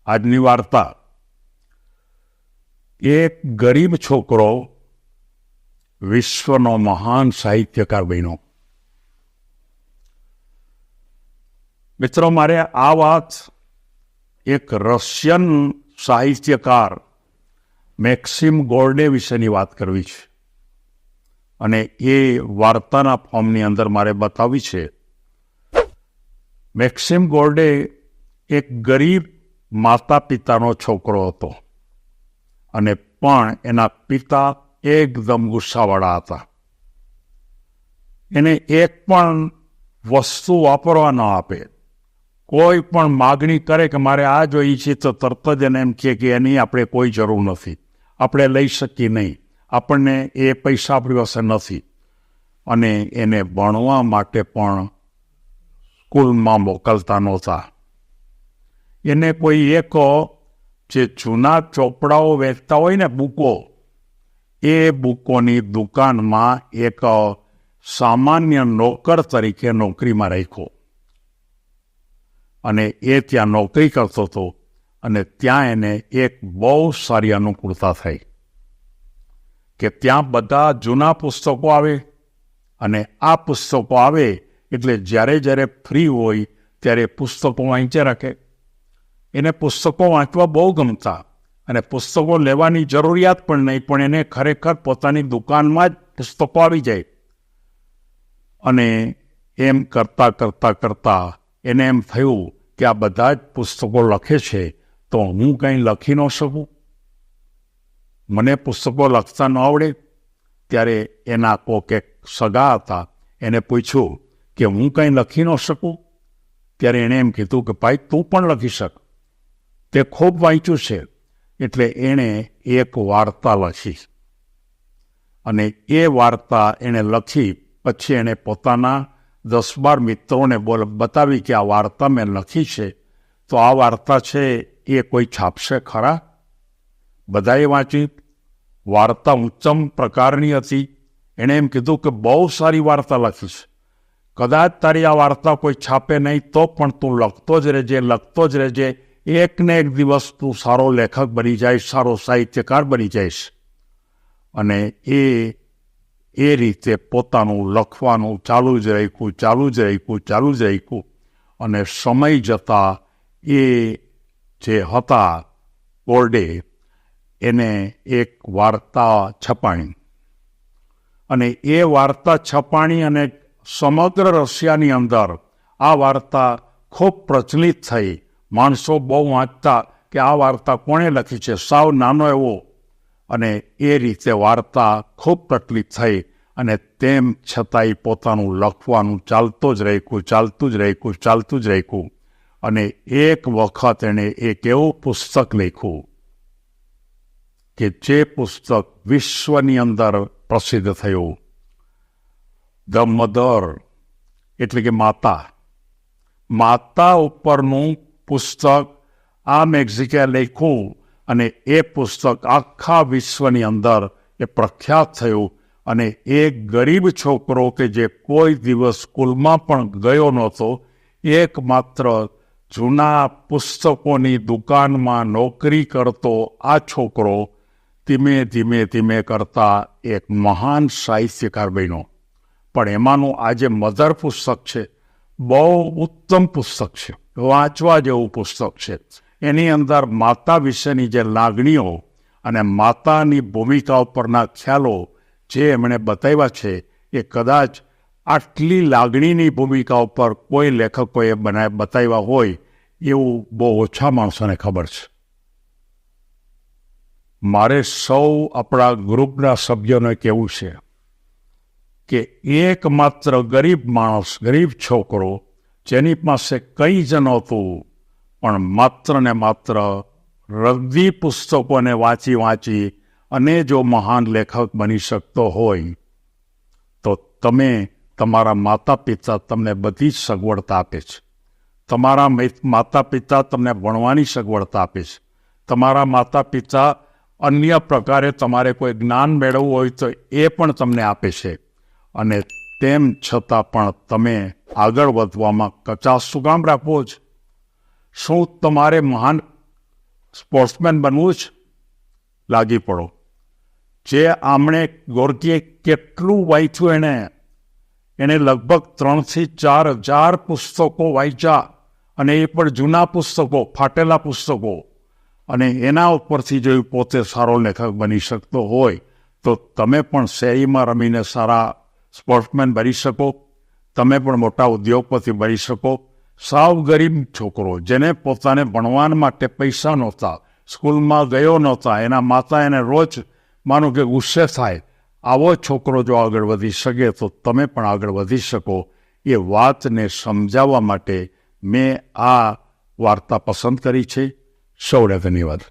આજની વાર્તા. એક ગરીબ છોકરો વિશ્વનો મહાન સાહિત્યકાર બન્યો. મિત્રો, મારે આ વાત એક રશિયન સાહિત્યકાર મેક્સિમ ગોર્ડે વિશેની વાત કરવી છે, અને એ વાર્તાના ફોર્મની અંદર મારે બતાવવી છે. મેક્સિમ ગોર્ડે એક ગરીબ માતા પિતાનો છોકરો હતો, અને પણ એના પિતા એકદમ ગુસ્સાવાળા હતા. એને એક પણ વસ્તુ વાપરવા ન આપે. કોઈ પણ માગણી કરે કે મારે આ જોઈએ છે તો તરત જ એને એમ કહે કે એની આપણે કોઈ જરૂર નથી, આપણે લઈ શકીએ નહીં, આપણને એ પૈસા આપણી પાસે નથી. અને એને ભણવા માટે પણ સ્કૂલમાં મોકલતા નહોતા. એને કોઈ એક જે જૂના ચોપડાઓ વેચતા હોય ને, બુકો, એ બુકોની દુકાનમાં એક સામાન્ય નોકર તરીકે નોકરીમાં રાખ્યો. અને એ ત્યાં નોકરી કરતો હતો, અને ત્યાં એને એક બહુ સારી અનુકૂળતા થઈ કે ત્યાં બધા જૂના પુસ્તકો આવે, અને આ પુસ્તકો આવે એટલે જ્યારે ફ્રી હોય ત્યારે પુસ્તકો વાંચ્યા રાખે. એને પુસ્તકો વાંચવા બહુ ગમતા, અને પુસ્તકો લેવાની જરૂરિયાત પણ નહીં, પણ એને ખરેખર પોતાની દુકાનમાં જ પુસ્તકો આવી જાય. અને એમ કરતા એને એમ થયું કે આ બધા જ પુસ્તકો લખે છે, તો હું કંઈ લખી ન શકું? મને પુસ્તકો લખતા ન આવડે? ત્યારે એના કોક એક સગા હતા, એને પૂછ્યું કે હું કંઈ લખી ન શકું? ત્યારે એણે એમ કીધું કે ભાઈ, તું પણ લખી શક, તે ખૂબ વાંચ્યું છે. એટલે એણે એક વાર્તા લખી, અને એ વાર્તા એણે લખી પછી એણે પોતાના 10-12 મિત્રોને બતાવી કે આ વાર્તા મેં લખી છે, તો આ વાર્તા છે એ કોઈ છાપશે ખરા? બધાએ વાંચી. વાર્તા ઉત્તમ પ્રકારની હતી. એણે એમ કીધું કે બહુ સારી વાર્તા લખી છે, કદાચ તારી આ વાર્તા કોઈ છાપે નહીં તો પણ તું લખતો જ રહેજે. એક ને એક દિવસ તું સારો લેખક બની જઈશ, સારો સાહિત્યકાર બની જઈશ. અને એ રીતે પોતાનું લખવાનું ચાલુ જ રાખ્યું. અને સમય જતાં એ જે હતા ગોર્ડે, એને એક વાર્તા છપાણી, અને એ વાર્તા છપાણી, અને સમગ્ર રશિયાની અંદર આ વાર્તા ખૂબ પ્રચલિત થઈ. માણસો બહુ વાંચતા કે આ વાર્તા કોણે લખી છે, સાવ નાનો એવો. અને એ રીતે વાર્તા ખૂબ પ્રચલિત થઈ, અને તેમ છતાંય પોતાનું લખવાનું ચાલતું જ રાખ્યું. અને એક વખત એણે એક એવું પુસ્તક લખ્યું કે જે પુસ્તક વિશ્વની અંદર પ્રસિદ્ધ થયું. ધ મધર, એટલે કે માતા ઉપરનું પુસ્તક આ મેક્સિકે લખ્યું, અને એ પુસ્તક આખા વિશ્વની અંદર એ પ્રખ્યાત થયું. અને એક ગરીબ છોકરો કે જે કોઈ દિવસ સ્કૂલમાં પણ ગયો નહોતો, એકમાત્ર જૂના પુસ્તકોની દુકાનમાં નોકરી કરતો આ છોકરો ધીમે કરતા એક મહાન સાહિત્યકાર બન્યો. પણ એમાંનું આ જે મધર પુસ્તક છે, બહુ ઉત્તમ પુસ્તક છે, વાંચવા જેવું પુસ્તક છે. એની અંદર માતા વિશેની જે લાગણીઓ અને માતાની ભૂમિકા ઉપરના ખ્યાલો જે એમણે બતાવ્યા છે, એ કદાચ આટલી લાગણીની ભૂમિકા ઉપર કોઈ લેખકોએ બતાવ્યા હોય એવું બહુ ઓછા માણસોને ખબર છે. મારે સૌ આપણા ગ્રુપના સભ્યોને કહેવું છે કે એકમાત્ર ગરીબ માણસ, ગરીબ છોકરો, જેની પાસે કંઈ જ નહોતું, પણ માત્ર ને માત્ર રદ્દી પુસ્તકોને વાંચી અને જો મહાન લેખક બની શકતો હોય, તો તમારા માતા પિતા તમને બધી જ સગવડતા આપે છે. તમારા માતા પિતા તમને ભણવાની સગવડતા આપે છે. તમારા માતા પિતા અન્ય પ્રકારે તમારે કોઈ જ્ઞાન મેળવવું હોય તો એ પણ તમને આપે છે. અને તેમ છતાં પણ તમે આગળ વધવામાં કચાશ શું કામ રાખવો જ? શું તમારે મહાન સ્પોર્ટ્સમેન બનવું જ લાગી પડો. જે આમણે ગોર્કીએ કેટલું વાંચ્યું એને લગભગ 3,000 થી 4,000 પુસ્તકો વાંચ્યા, અને એ પણ જૂના પુસ્તકો, ફાટેલા પુસ્તકો. અને એના ઉપરથી જો પોતે સારો લેખક બની શકતો હોય તો તમે પણ શેરીમાં રમીને સારા સ્પોર્ટ્સમેન બની શકો, તમે પણ મોટા ઉદ્યોગપતિ બની શકો. સાવ ગરીબ છોકરો જેને પોતાને ભણવા માટે પૈસા નહોતા, સ્કૂલમાં ગયો નહોતા, એના માતા એને રોજ માનો કે ગુસ્સે થાય, આવો છોકરો જો આગળ વધી શકે તો તમે પણ આગળ વધી શકો. એ વાતને સમજાવવા માટે મેં આ વાર્તા પસંદ કરી છે. સૌને ધન્યવાદ.